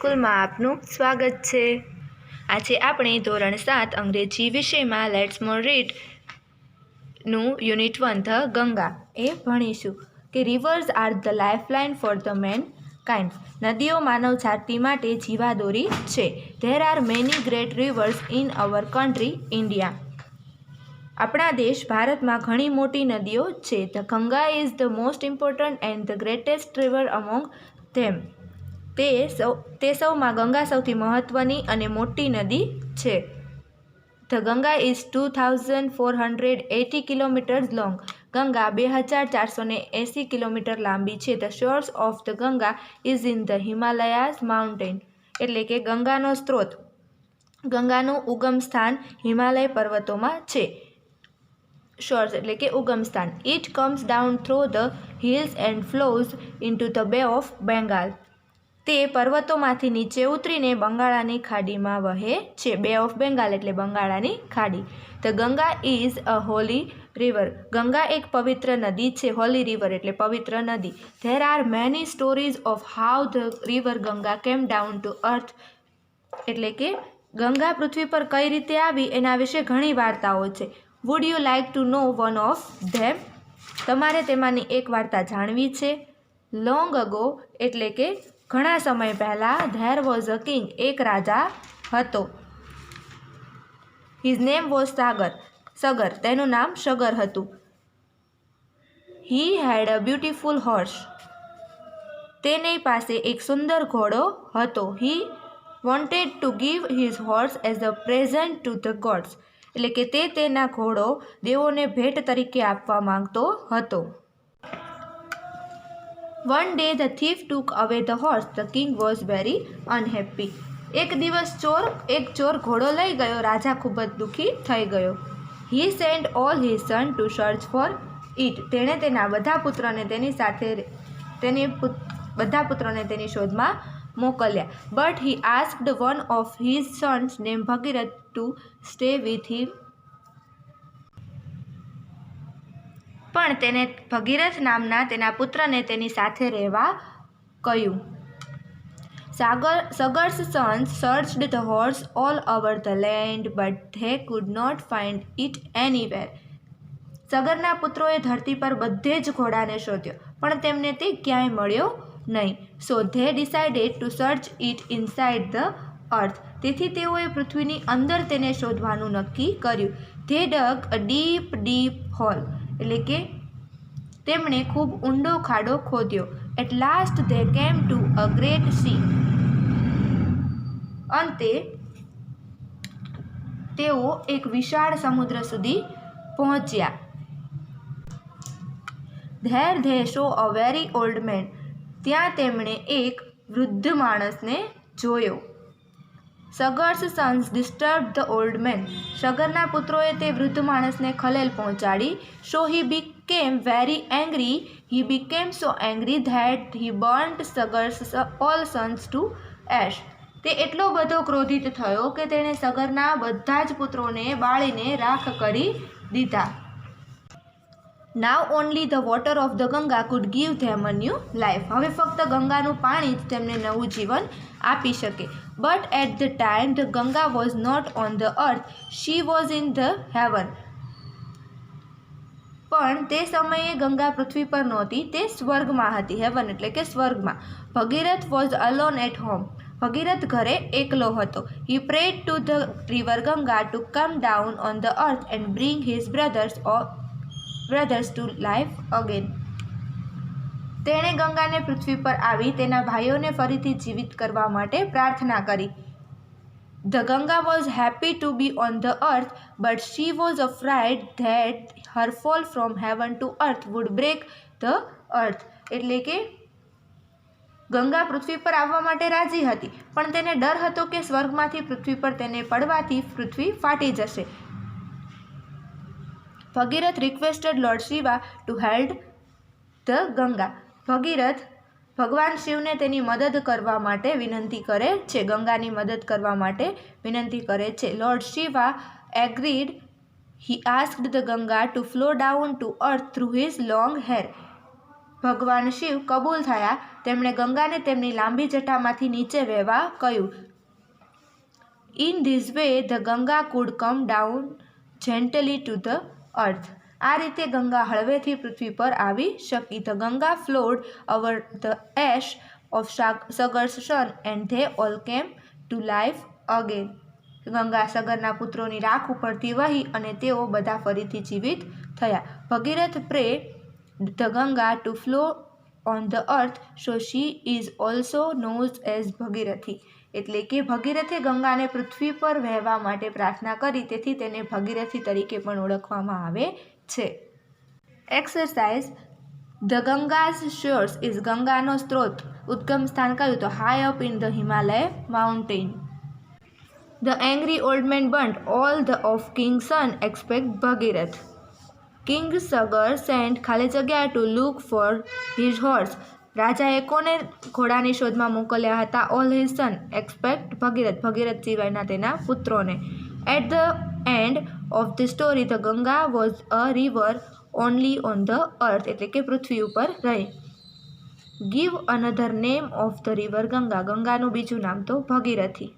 સ્કૂલમાં આપનું સ્વાગત છે। આજે આપણે ધોરણ 7 અંગ્રેજી વિષયમાં લેટ્સ મોર રીડનું યુનિટ 1 ધ ગંગા એ ભણીશું કે rivers are the lifeline for the mankind. નદીઓ માનવ જાતિ માટે જીવાદોરી છે। There are many great rivers in our country India. આપણા દેશ ભારતમાં ઘણી મોટી નદીઓ છે। The Ganga is the most important and the greatest river among them. તે સૌમાં ગંગા સૌથી મહત્વની અને મોટી નદી છે। The Ganga is 2480 kilometres long. Ganga 2480 kilometre લાંબી છે। The source of the Ganga is in the Himalayas mountain, એટલે કે ગંગાનો સ્ત્રોત, ગંગાનું ઉગમ સ્થાન હિમાલય પર્વતોમાં છે। સોર્સ એટલે કે ઉગમ સ્થાન। It comes down throw the hills and flows into the બે ઓફ બેંગાલ। તે પર્વતોમાંથી નીચે ઉતરીને બંગાળાની ખાડીમાં વહે છે। બે ઓફ બેંગાલ એટલે બંગાળાની ખાડી। The Ganga is a Holi river. Ganga એક પવિત્ર નદી છે। હોલી રિવર એટલે પવિત્ર નદી। There are many stories of how the river Ganga કેમ ડાઉન ટુ અર્થ, એટલે કે ગંગા પૃથ્વી પર કઈ રીતે આવી એના વિશે ઘણી વાર્તાઓ છે। Would you like to know one of them? તમારે તેમાંની એક વાર્તા જાણવી છે? લોંગ અગો એટલે કે ઘણા સમય પહેલાં, ધેર વોઝ અ કિંગ, એક રાજા હતો। હિઝ નેમ વોઝ સગર, તેનું નામ સગર હતું। હી હેડ અ બ્યુટીફુલ હોર્સ, તેની પાસે એક સુંદર ઘોડો હતો। He wanted to give his horse as a present to the gods, એટલે કે તે તેના ઘોડો દેવોને ભેટ તરીકે આપવા માંગતો હતો। One day the thief took away the horse. The king was very unhappy. એક દિવસ એક ચોર ઘોડો લઈ ગયો, રાજા ખૂબ જ દુઃખી થઈ ગયો। He sent all his sons to search for it. તેણે તેના બધા પુત્રોને તેની શોધમાં મોકલ્યા। But he asked one of his sons named Bhagirath to stay with him. પણ તેને ભગીરથ નામના તેના પુત્રને તેની સાથે રહેવા કહ્યું। Sagar's sons searched the horse all over the land, but they could not find it anywhere. સગરના પુત્રોએ ધરતી પર બધે જ ઘોડાને શોધ્યો, પણ તેમને તે ક્યાંય મળ્યો નહીં। So they decided to search it inside the earth. તેથી તેઓએ પૃથ્વીની અંદર તેને શોધવાનું નક્કી કર્યું। They dug a deep, deep hole. એટલે કે તેમણે ખૂબ ઊંડો ખાડો ખોદ્યો। At last they came to a great sea. અંતે તેઓ એક વિશાળ સમુદ્ર સુધી પહોંચ્યા। There they saw a very old man. ત્યાં તેમણે એક વૃદ્ધ માણસને જોયો। Sagar's sons disturbed the old man. સગરના પુત્રોએ તે વૃદ્ધ માણસને ખલેલ પહોંચાડી। So he became very angry. He became so angry that he burnt Sagar's all sons to ash. તે એટલો બધો ક્રોધિત થયો કે તેણે સગરના બધા જ પુત્રોને બાળીને રાખ કરી દીધા। Now only the water of the Ganga could give them a new life. હવે ફક્ત ગંગાનું પાણી જ તેમને નવું જીવન આપી શકે। But at the time the Ganga was not on the earth, she was in the heaven. પણ તે સમયે ગંગા પૃથ્વી પર નહોતી, તે સ્વર્ગમાં હતી। હેવન એટલે કે સ્વર્ગમાં। ભગીરથ was alone at home. ભગીરથ ઘરે એકલો હતો। He prayed to the river Ganga to come down on the earth and bring his brothers to life again. તેણે ગંગાને પૃથ્વી પર આવી તેના ભાઈઓને ફરીથી જીવિત કરવા માટે પ્રાર્થના કરી। The Ganga was happy to be on the earth, but she was afraid that her fall from heaven to earth would break the earth. એટલે કે ગંગા પૃથ્વી પર આવવા માટે રાજી હતી, પણ તેને ડર હતો કે સ્વર્ગમાંથી પૃથ્વી પર તેને પડવાથી પૃથ્વી ફાટી જશે। ભગીરથ requested Lord Shiva to help the Ganga. ભગીરથ ભગવાન શિવને તેની મદદ કરવા માટે વિનંતી કરે છે, ગંગાની મદદ કરવા માટે વિનંતી કરે છે। Lord Shiva agreed. He asked the Ganga to flow down to earth through his long hair. ભગવાન શિવ કબૂલ થયા. તેમણે ગંગાને તેમની લાંબી જટામાંથી નીચે વહેવા કહ્યું. In this way the Ganga could come down gently to the earth. આ રીતે ગંગા હળવેથી પૃથ્વી પર આવી શકી. The Ganga flowed over the ash of Sagar's son and they all came to life again. Ganga સગરના પુત્રોની રાખ ઉપરથી વહી અને તેઓ બધા ફરીથી જીવિત થયા. Bhagirath pray the Ganga to flow on the earth so she is also knows as Bhagirathi. એટલે કે ભગીરથે ગંગાને પૃથ્વી પર વહેવા માટે પ્રાર્થના કરી, તેથી તેને ભગીરથી તરીકે પણ ઓળખવામાં આવે છે. Exercise. The Ganga's source is. ગંગાનો સ્ત્રોત ઉદ્ગમ સ્થાન કયું? તો high up in the Himalaya mountain. The angry old man burnt all the of king son expect Bhagirath. King Sagar sent ખાલી જગ્યા to look for his horse. રાજાએ કોને ઘોડાની શોધમાં મોકલ્યા હતા? All his son expect Bhagirath. Bhagirath સિવાયના તેના પુત્રોને. At the end of the story the Ganga was a river only on the earth. એટલે કે પૃથ્વી ઉપર રહી. Give another name of the river Ganga. ગંગાનું બીજું નામ તો ભગીરથી.